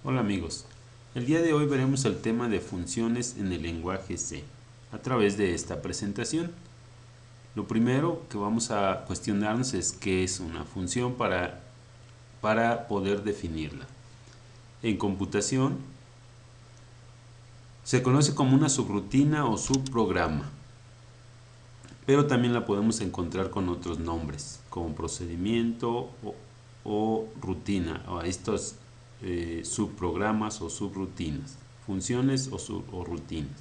Hola amigos, el día de hoy veremos el tema de funciones en el lenguaje C a través de esta presentación. Lo primero que vamos a cuestionarnos es qué es una función para poder definirla. En computación se conoce como una subrutina o subprograma, pero también la podemos encontrar con otros nombres como procedimiento o rutina, o estos subprogramas o subrutinas, funciones o rutinas.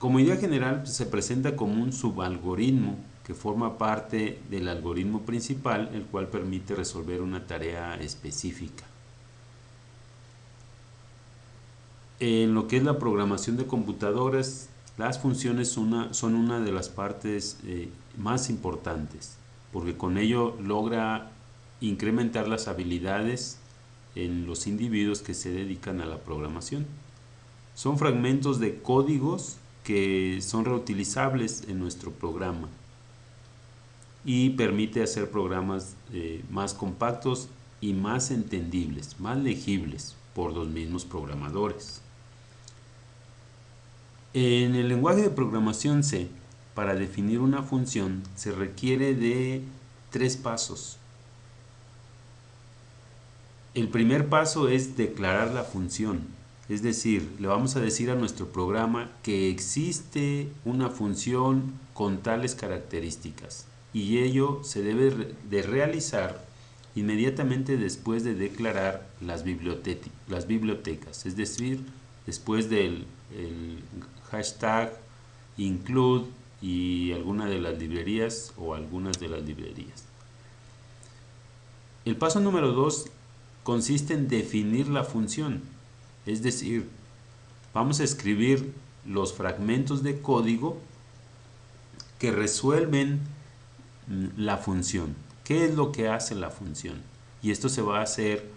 Como idea general, se presenta como un subalgoritmo que forma parte del algoritmo principal, el cual permite resolver una tarea específica. En lo que es la programación de computadoras, las funciones son una de las partes más importantes, porque con ello logra incrementar las habilidades en los individuos que se dedican a la programación. Son fragmentos de códigos que son reutilizables en nuestro programa y permite hacer programas más compactos y más entendibles, más legibles por los mismos programadores. En el lenguaje de programación C, para definir una función se requiere de 3 pasos. El primer paso es declarar la función, es decir, le vamos a decir a nuestro programa que existe una función con tales características y ello se debe de realizar inmediatamente después de declarar las bibliotecas, es decir, después del hashtag include y alguna de las librerías o algunas de las librerías. El paso número 2 consiste en definir la función, es decir, vamos a escribir los fragmentos de código que resuelven la función. ¿Qué es lo que hace la función? Y esto se va a hacer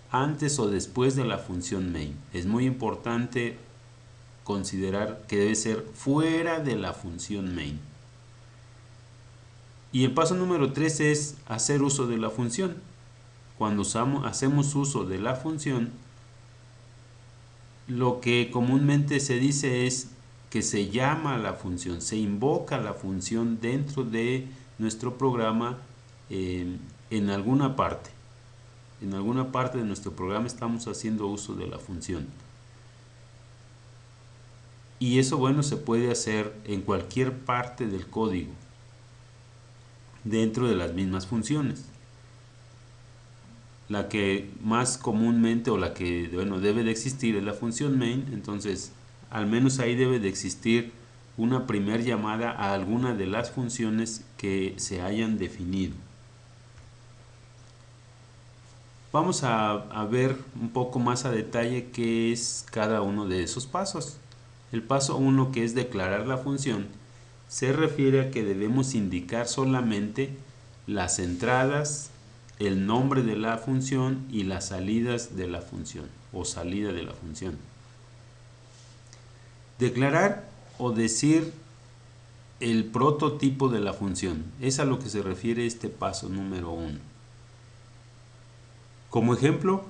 antes o después de la función main. Es muy importante considerar que debe ser fuera de la función main. Y el paso número 3 es hacer uso de la función. Cuando hacemos uso de la función, lo que comúnmente se dice es que se llama a la función, se invoca la función dentro de nuestro programa en alguna parte. En alguna parte de nuestro programa estamos haciendo uso de la función. Y eso, bueno, se puede hacer en cualquier parte del código, dentro de las mismas funciones. La que más comúnmente o la que debe de existir es la función main, entonces al menos ahí debe de existir una primer llamada a alguna de las funciones que se hayan definido. Vamos a ver un poco más a detalle qué es cada uno de esos pasos. El paso 1, que es declarar la función, se refiere a que debemos indicar solamente las entradas, el nombre de la función y las salidas de la función o salida de la función. Declarar o decir el prototipo de la función es a lo que se refiere este paso número 1. Como ejemplo,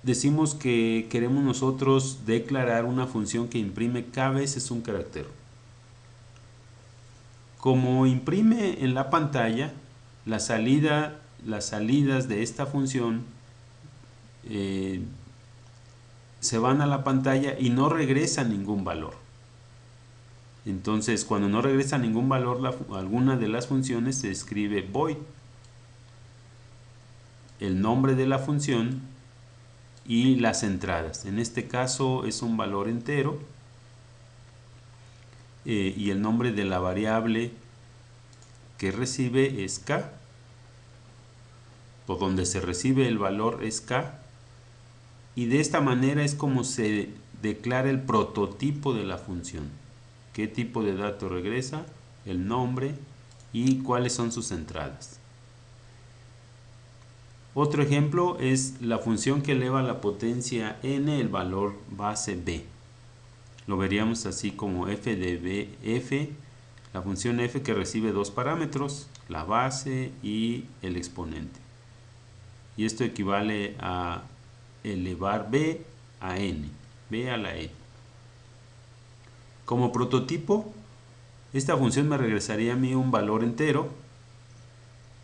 decimos que queremos nosotros declarar una función que imprime cada vez un carácter. Como imprime en la pantalla, las salidas de esta función se van a la pantalla y no regresa ningún valor. Entonces, cuando no regresa ningún valor alguna de las funciones, se escribe void, el nombre de la función y las entradas. En este caso es un valor entero y el nombre de la variable que recibe es k, o donde se recibe el valor es k, y de esta manera es como se declara el prototipo de la función. ¿Qué tipo de dato regresa? El nombre y cuáles son sus entradas. Otro ejemplo es la función que eleva la potencia n el valor base b. Lo veríamos así como f de b, f, la función f que recibe dos parámetros, la base y el exponente. y esto equivale a elevar b a n, b a la n. Como prototipo, esta función me regresaría a mí un valor entero.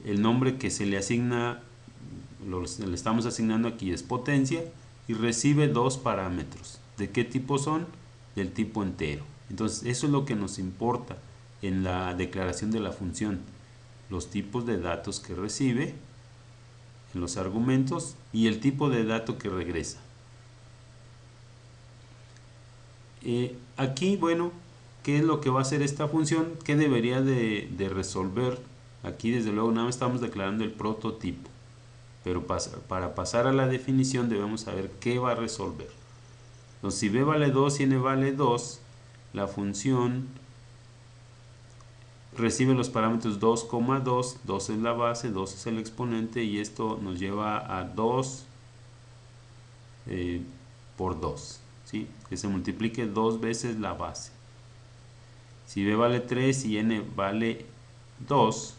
El nombre que se le asigna, le estamos asignando aquí, es potencia, y recibe dos parámetros. ¿De qué tipo son? Del tipo entero. Entonces eso es lo que nos importa en la declaración de la función: los tipos de datos que recibe en los argumentos y el tipo de dato que regresa. Aquí, bueno, ¿qué es lo que va a hacer esta función? ¿Qué debería de resolver? Aquí desde luego nada más estamos declarando el prototipo, pero para pasar a la definición debemos saber qué va a resolver. Entonces, si b vale 2 y n vale 2, la función recibe los parámetros 2, 2 es la base, 2 es el exponente, y esto nos lleva a 2 por 2, ¿sí? Que se multiplique 2 veces la base. Si b vale 3 y n vale 2,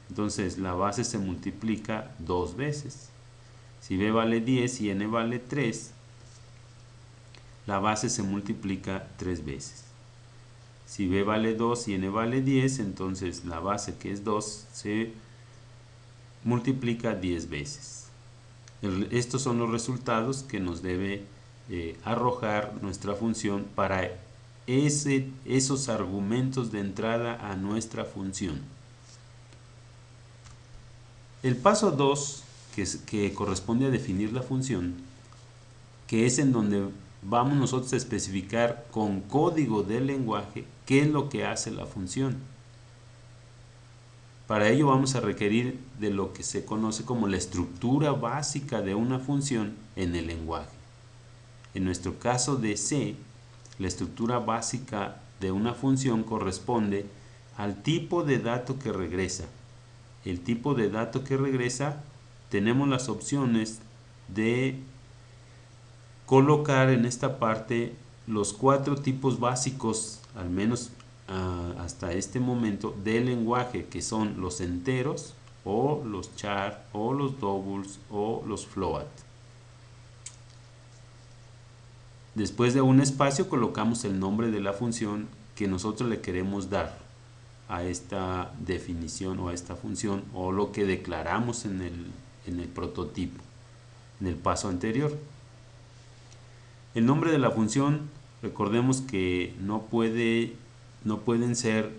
entonces la base se multiplica 2 veces. Si b vale 10 y n vale 3, la base se multiplica 3 veces. Si b vale 2 y n vale 10, entonces la base, que es 2, se multiplica 10 veces. Estos son los resultados que nos debe arrojar nuestra función para esos argumentos de entrada a nuestra función. El paso 2, que corresponde a definir la función, que es en donde vamos nosotros a especificar con código del lenguaje qué es lo que hace la función. Para ello vamos a requerir de lo que se conoce como la estructura básica de una función en el lenguaje. En nuestro caso de C, la estructura básica de una función corresponde al tipo de dato que regresa. El tipo de dato que regresa, tenemos las opciones de colocar en esta parte los 4 tipos básicos, al menos hasta este momento, del lenguaje, que son los enteros, o los char, o los doubles, o los float. Después de un espacio colocamos el nombre de la función que nosotros le queremos dar a esta definición o a esta función, o lo que declaramos en el prototipo, en el paso anterior. El nombre de la función, recordemos que no pueden ser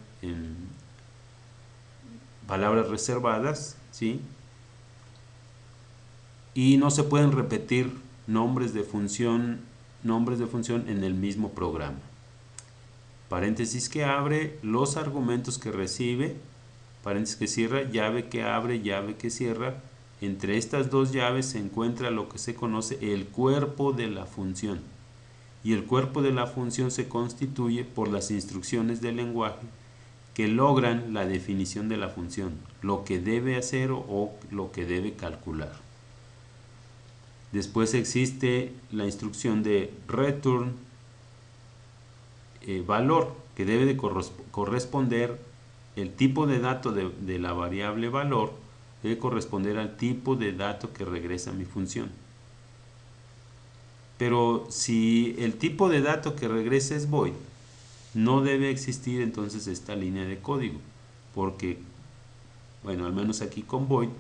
palabras reservadas, ¿sí? Y no se pueden repetir nombres de función en el mismo programa. Paréntesis que abre, los argumentos que recibe, paréntesis que cierra, llave que abre, llave que cierra. Entre estas dos llaves se encuentra lo que se conoce el cuerpo de la función. Y el cuerpo de la función se constituye por las instrucciones del lenguaje que logran la definición de la función, lo que debe hacer o lo que debe calcular. Después existe la instrucción de return valor, que debe de corresponder el tipo de dato de la variable valor, debe corresponder al tipo de dato que regresa mi función. Pero si el tipo de dato que regresa es void, no debe existir entonces esta línea de código, porque, bueno, al menos aquí con void,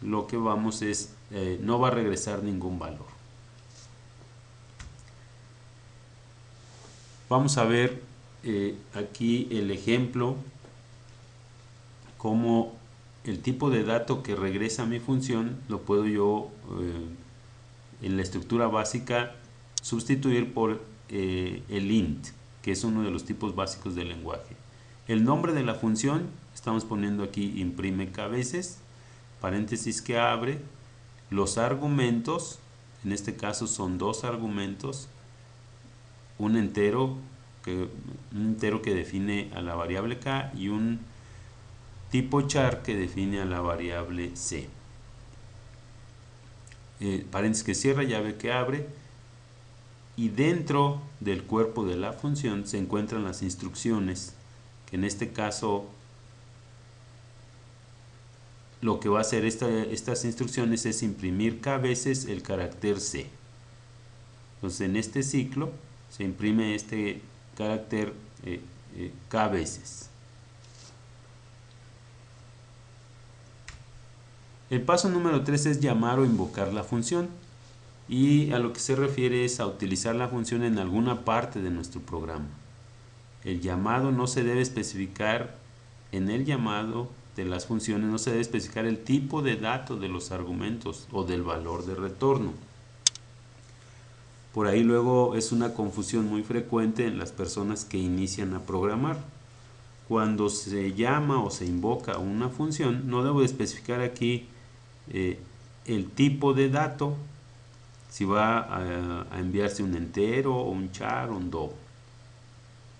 lo que vamos es, no va a regresar ningún valor. Vamos a ver aquí el ejemplo, cómo el tipo de dato que regresa a mi función lo puedo yo en la estructura básica sustituir por el int, que es uno de los tipos básicos del lenguaje. El nombre de la función, estamos poniendo aquí imprime cabezas, paréntesis que abre, los argumentos, en este caso son 2 argumentos, un entero que define a la variable k y un tipo char que define a la variable c. Paréntesis que cierra, llave que abre, y dentro del cuerpo de la función se encuentran las instrucciones, que en este caso lo que va a hacer estas instrucciones es imprimir K veces el carácter C. Entonces en este ciclo se imprime este carácter K veces. El paso número 3 es llamar o invocar la función, y a lo que se refiere es a utilizar la función en alguna parte de nuestro programa. El llamado no se debe especificar, en el llamado de las funciones no se debe especificar el tipo de datos de los argumentos o del valor de retorno. Por ahí luego es una confusión muy frecuente en las personas que inician a programar. Cuando se llama o se invoca una función, no debo especificar aquí el tipo de dato, si va a enviarse un entero o un char o un double.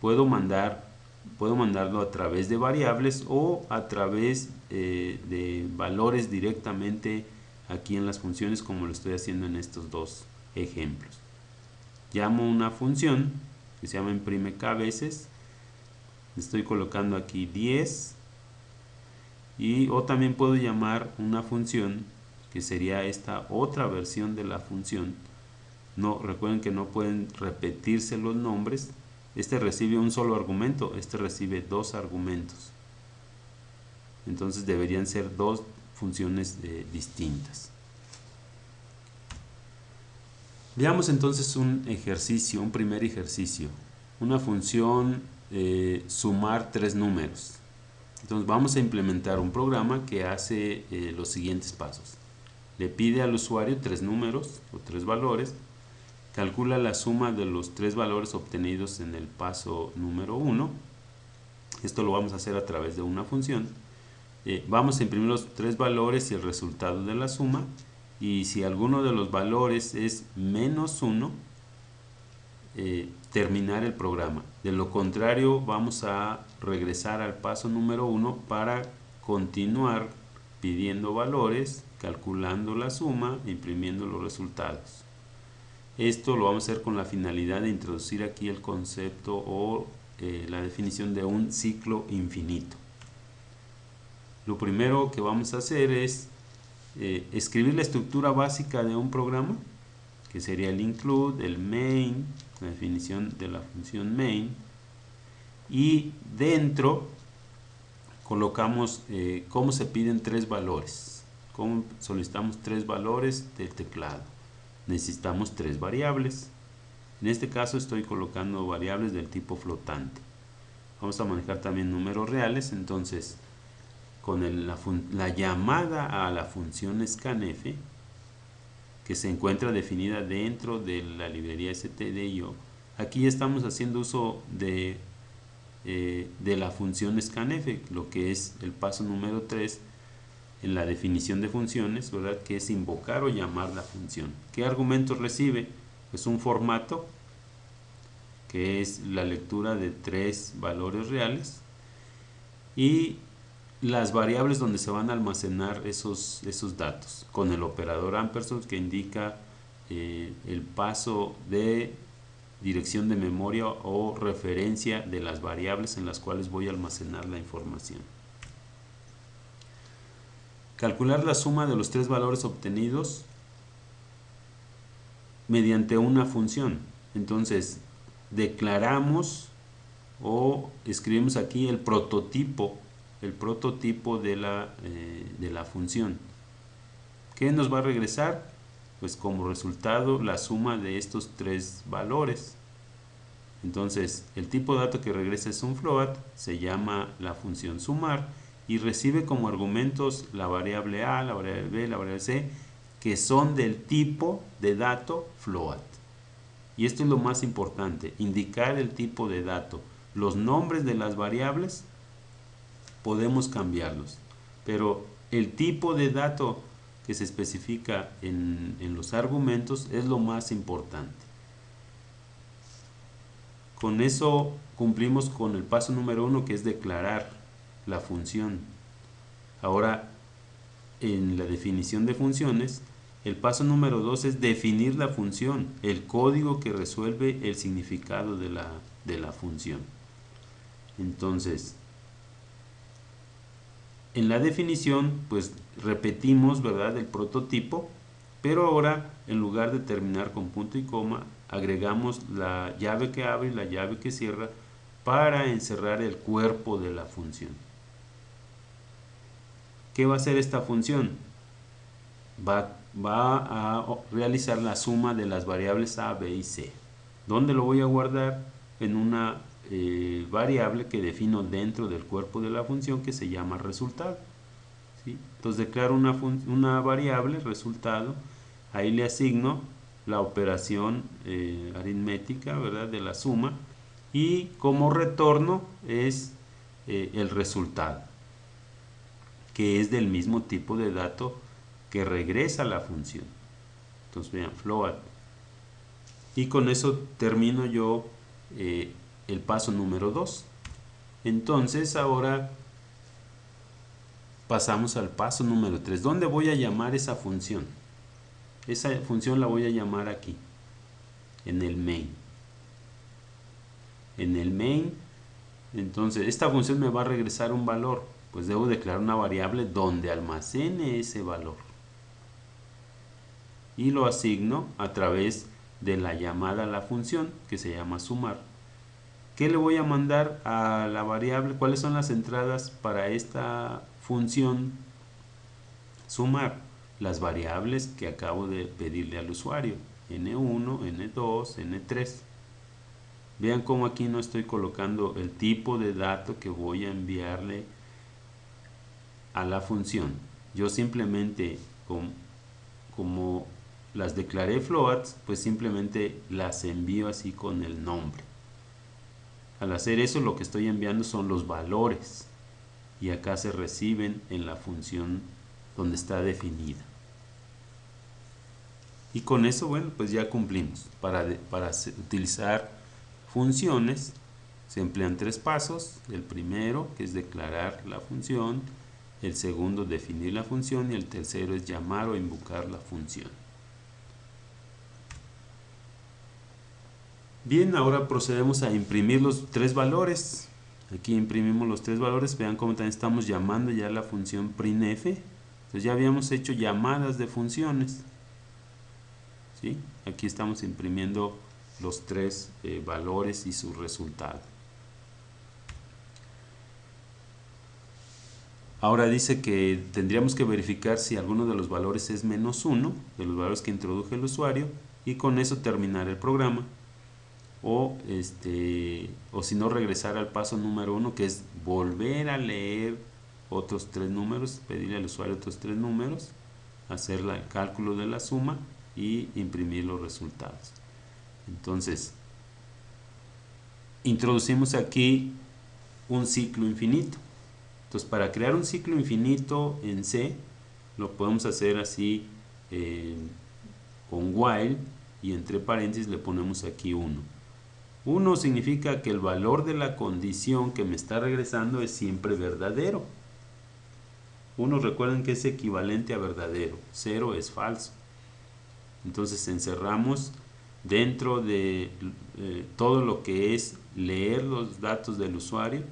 Puedo mandarlo a través de variables o a través de valores directamente aquí en las funciones, como lo estoy haciendo en estos dos ejemplos. Llamo una función que se llama imprime K veces, estoy colocando aquí 10, o también puedo llamar una función que sería esta otra versión de la función. No, recuerden que no pueden repetirse los nombres. Este recibe un solo argumento, este recibe dos argumentos. Entonces deberían ser dos funciones distintas. Veamos entonces un ejercicio, un primer ejercicio. Una función sumar tres números. Entonces vamos a implementar un programa que hace los siguientes pasos. Le pide al usuario tres números o tres valores, calcula la suma de los tres valores obtenidos en el paso número 1. Esto lo vamos a hacer a través de una función. Vamos a imprimir los tres valores y el resultado de la suma, y si alguno de los valores es menos 1, terminar el programa. De lo contrario, vamos a regresar al paso número 1 para continuar pidiendo valores, calculando la suma, imprimiendo los resultados. Esto lo vamos a hacer con la finalidad de introducir aquí el concepto o la definición de un ciclo infinito. Lo primero que vamos a hacer es escribir la estructura básica de un programa, que sería el include, el main, la definición de la función main, y dentro colocamos cómo se piden tres valores, cómo solicitamos tres valores del teclado. Necesitamos tres variables. En este caso estoy colocando variables del tipo flotante. Vamos a manejar también números reales. Entonces, con la llamada a la función scanf, que se encuentra definida dentro de la librería stdio, aquí estamos haciendo uso de la función scanf, lo que es el paso número 3 en la definición de funciones, ¿verdad? Que es invocar o llamar la función. ¿Qué argumentos recibe? Pues un formato, que es la lectura de tres valores reales, y las variables donde se van a almacenar esos datos, con el operador ampersand, que indica el paso de dirección de memoria o referencia de las variables en las cuales voy a almacenar la información. Calcular la suma de los tres valores obtenidos mediante una función. Entonces, declaramos o escribimos aquí el prototipo de la función. ¿Qué nos va a regresar? Pues como resultado la suma de estos tres valores. Entonces, el tipo de dato que regresa es un float, se llama la función sumar, y recibe como argumentos la variable A, la variable B, la variable C, que son del tipo de dato float. Y esto es lo más importante, indicar el tipo de dato. Los nombres de las variables podemos cambiarlos, pero el tipo de dato que se especifica en los argumentos es lo más importante. Con eso cumplimos con el paso número 1, que es declarar la función. Ahora, en la definición de funciones, el paso número 2 es definir la función, el código que resuelve el significado de la función. Entonces, en la definición, pues repetimos, ¿verdad?, el prototipo, pero ahora en lugar de terminar con punto y coma, agregamos la llave que abre y la llave que cierra para encerrar el cuerpo de la función. ¿Qué va a hacer esta función? Va a realizar la suma de las variables A, B y C. ¿Dónde lo voy a guardar? En una variable que defino dentro del cuerpo de la función que se llama resultado. ¿Sí? Entonces declaro una variable resultado, ahí le asigno la operación aritmética, ¿verdad?, de la suma, y como retorno es el resultado, que es del mismo tipo de dato que regresa la función. Entonces vean, float. Y con eso termino yo el paso número 2. Entonces ahora pasamos al paso número 3. ¿Dónde voy a llamar esa función? Esa función la voy a llamar aquí, en el main. En el main, entonces esta función me va a regresar un valor. Pues debo declarar una variable donde almacene ese valor. Y lo asigno a través de la llamada a la función que se llama sumar. ¿Qué le voy a mandar a la variable? ¿Cuáles son las entradas para esta función sumar? Las variables que acabo de pedirle al usuario, N1, N2, N3. Vean cómo aquí no estoy colocando el tipo de dato que voy a enviarle a la función. Yo simplemente, como las declaré floats, pues simplemente las envío así con el nombre. Al hacer eso, lo que estoy enviando son los valores, y acá se reciben en la función donde está definida. Y con eso, bueno, pues ya cumplimos. Para utilizar funciones se emplean 3 pasos. El primero, que es declarar la función; el segundo, definir la función; y el tercero es llamar o invocar la función. Bien, ahora procedemos a imprimir los 3 valores. Aquí imprimimos los 3 valores. Vean cómo también estamos llamando ya la función printf. Entonces ya habíamos hecho llamadas de funciones, ¿sí? Aquí estamos imprimiendo los 3 valores y su resultado. Ahora dice que tendríamos que verificar si alguno de los valores es -1, de los valores que introduje el usuario, y con eso terminar el programa. O si no, regresar al paso número 1, que es volver a leer otros 3 números, pedirle al usuario otros 3 números, hacer el cálculo de la suma y imprimir los resultados. Entonces, introducimos aquí un ciclo infinito. Entonces, para crear un ciclo infinito en C, lo podemos hacer así, con while, y entre paréntesis le ponemos aquí 1. 1 significa que el valor de la condición que me está regresando es siempre verdadero. 1, recuerden que es equivalente a verdadero. 0 es falso. Entonces encerramos dentro de todo lo que es leer los datos del usuario,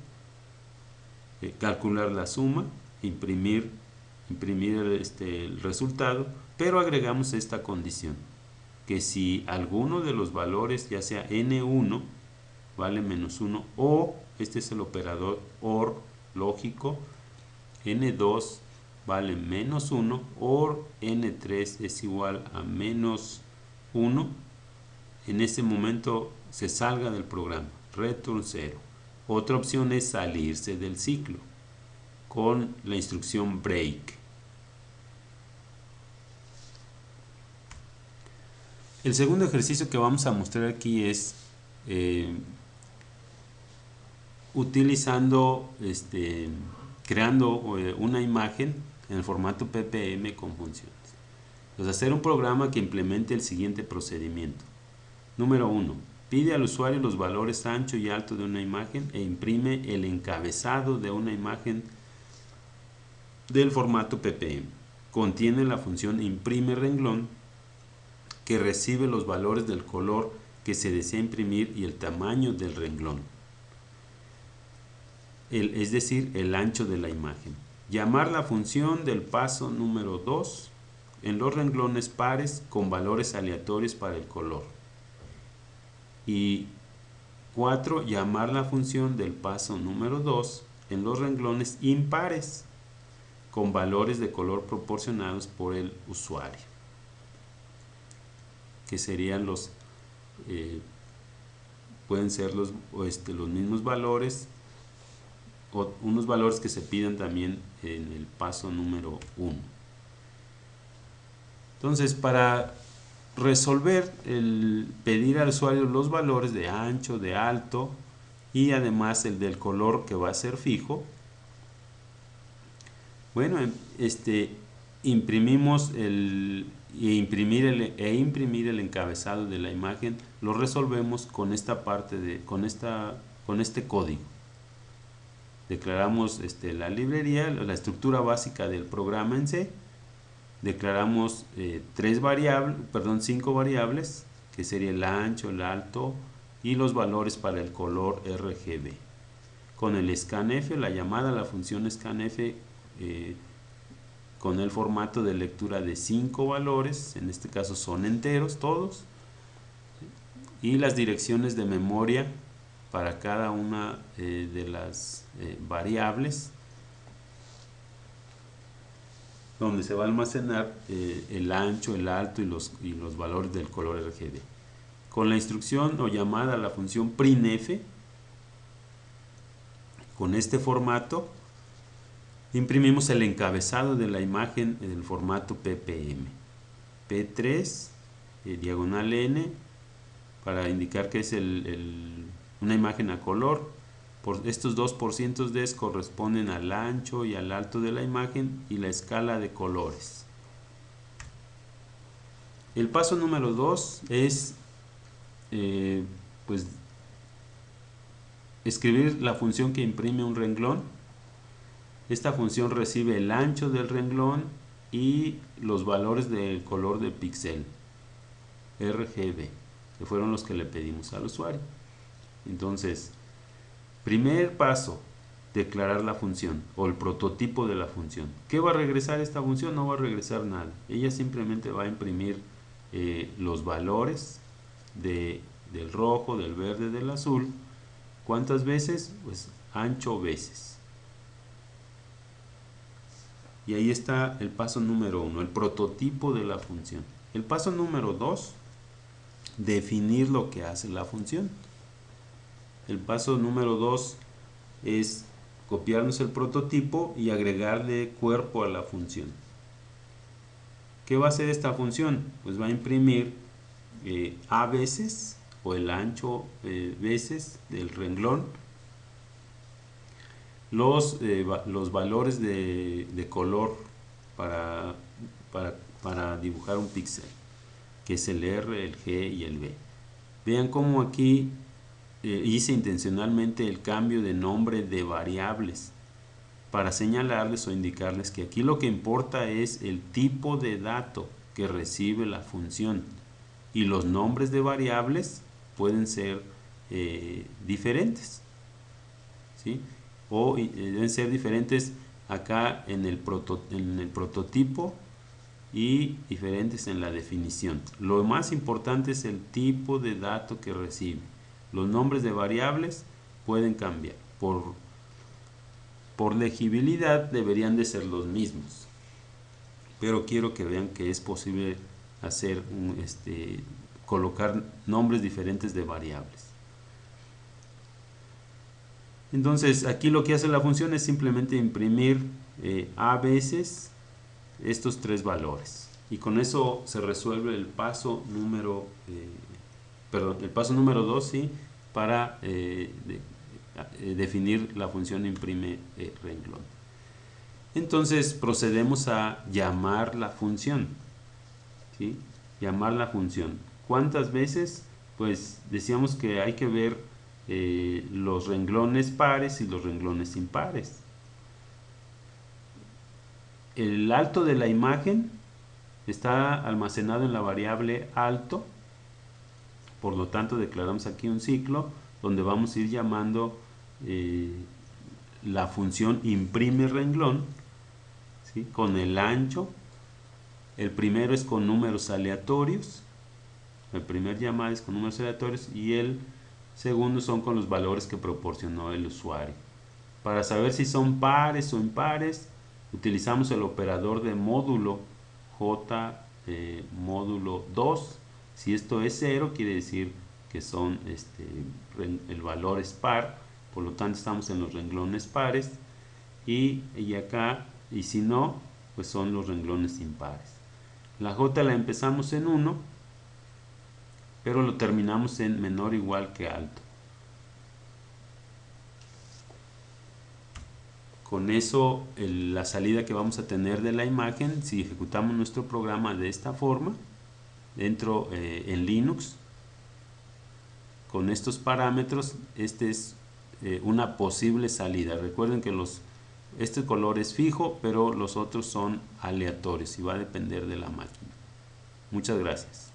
calcular la suma, imprimir el resultado, pero agregamos esta condición, que si alguno de los valores, ya sea N1 vale -1, o este es el operador OR lógico, N2 vale -1, o N3 es igual a -1, en ese momento se salga del programa, return 0. Otra opción es salirse del ciclo con la instrucción break. El segundo ejercicio que vamos a mostrar aquí es utilizando, creando una imagen en el formato ppm con funciones. Entonces, hacer un programa que implemente el siguiente procedimiento. Número 1. Pide al usuario los valores ancho y alto de una imagen e imprime el encabezado de una imagen del formato ppm. Contiene la función imprime renglón, que recibe los valores del color que se desea imprimir y el tamaño del renglón, es decir, el ancho de la imagen. Llamar la función del paso número 2 en los renglones pares con valores aleatorios para el color. Y 4. Llamar la función del paso número 2 en los renglones impares con valores de color proporcionados por el usuario, que serían los pueden ser los mismos valores o unos valores que se pidan también en el paso número 1. Entonces, para resolver el pedir al usuario los valores de ancho, de alto y además el del color, que va a ser fijo, bueno, imprimimos imprimir el encabezado de la imagen lo resolvemos con esta parte con este código. Declaramos la librería, la estructura básica del programa en C. Declaramos 5 variables, que sería el ancho, el alto y los valores para el color RGB. Con el scanf, la llamada a la función scanf, con el formato de lectura de 5 valores, en este caso son enteros todos, y las direcciones de memoria para cada una de las variables, donde se va a almacenar el ancho, el alto y los valores del color RGB. Con la instrucción o llamada a la función printf, con este formato, imprimimos el encabezado de la imagen en el formato ppm. P3, diagonal N, para indicar que es una imagen a color. Estos 2% D corresponden al ancho y al alto de la imagen y la escala de colores. El paso número 2 es escribir la función que imprime un renglón. Esta función recibe el ancho del renglón y los valores del color de píxel RGB, que fueron los que le pedimos al usuario. Entonces, primer paso, declarar la función o el prototipo de la función. ¿Qué va a regresar esta función? No va a regresar nada. Ella simplemente va a imprimir los valores del rojo, del verde, del azul. ¿Cuántas veces? Pues ancho veces. Y ahí está el paso número 1, el prototipo de la función. El paso número 2, definir lo que hace la función. El paso número 2 es copiarnos el prototipo y agregarle cuerpo a la función. ¿Qué va a hacer esta función? Pues va a imprimir A veces, o el ancho veces del renglón, los valores de color para dibujar un píxel, que es el R, el G y el B. Vean cómo aquí hice intencionalmente el cambio de nombre de variables para señalarles o indicarles que aquí lo que importa es el tipo de dato que recibe la función, y los nombres de variables pueden ser diferentes, ¿sí? O deben ser diferentes acá en el prototipo y diferentes en la definición. Lo más importante es el tipo de dato que recibe. Los nombres de variables pueden cambiar. Por legibilidad deberían de ser los mismos, pero quiero que vean que es posible hacer colocar nombres diferentes de variables. Entonces aquí lo que hace la función es simplemente imprimir A veces estos 3 valores, y con eso se resuelve el paso número el paso número 2, ¿sí? Para definir la función imprime renglón. Entonces procedemos a llamar la función, ¿sí? Llamar la función. ¿Cuántas veces? Pues decíamos que hay que ver los renglones pares y los renglones impares. El alto de la imagen está almacenado en la variable alto, por lo tanto declaramos aquí un ciclo donde vamos a ir llamando la función imprime renglón ¿sí? Con el ancho. El primero es con números aleatorios. El primer llamado es con números aleatorios y el segundo son con los valores que proporcionó el usuario. Para saber si son pares o impares, utilizamos el operador de módulo J módulo 2. Si esto es 0, quiere decir que son el valor es par, por lo tanto estamos en los renglones pares, y acá, y si no, pues son los renglones impares. La J la empezamos en 1, pero lo terminamos en menor o igual que alto. Con eso, la salida que vamos a tener de la imagen, si ejecutamos nuestro programa de esta forma, dentro en Linux, con estos parámetros, este es una posible salida. Recuerden que este color es fijo, pero los otros son aleatorios y va a depender de la máquina. Muchas gracias.